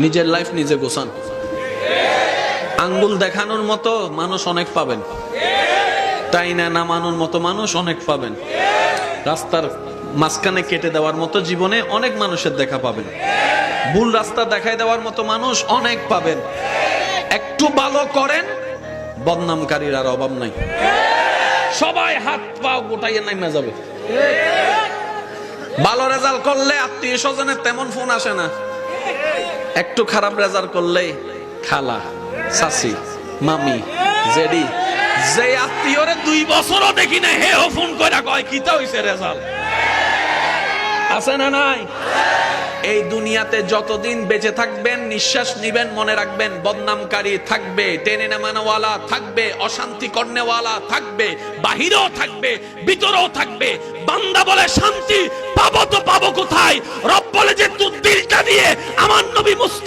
নিজের লাইফ নিজে গোছান। আঙ্গুল দেখানোর মতো মানুষ অনেক পাবেন, তাই না নামানোর মতো মানুষ অনেক পাবেন। রাস্তার মাঝখানে কেটে দেওয়ার মতো জীবনে অনেক মানুষের দেখা পাবেন। ভুল রাস্তা দেখায় দেওয়ার মতো মানুষ অনেক পাবেন। একটু ভালো করেন, বদনামকারীর আর অভাব নাই। সবাই হাত পা গোটাইয়ে নাইমা যাবে। ভালো রেজাল্ট করলে আত্মীয় স্বজনের তেমন ফোন আসে না। একটু খারাপ রেজাল্ট করলে খালা, চাচি, মামি, জেডি, যে আত্মীয়রে 2 বছরও দেখি না হেও ফোন কইরা কয় কিতা হইছে রেজাল্ট। আছে না নাই? এই দুনিয়াতে যতদিন বেঁচে থাকবেন, নিঃশ্বাস নিবেন, মনে রাখবেন বদনামকারী থাকবে, টেনে নামানোওয়ালা থাকবে, অশান্তি করনেওয়ালা থাকবে, বাহিরেও থাকবে, ভিতরেও থাকবে। বান্দা বলে শান্তি পাবো তো পাবো কোথায়? রব বলে যে তুই দিলটা দিয়ে আমার নবী মুস্তাফা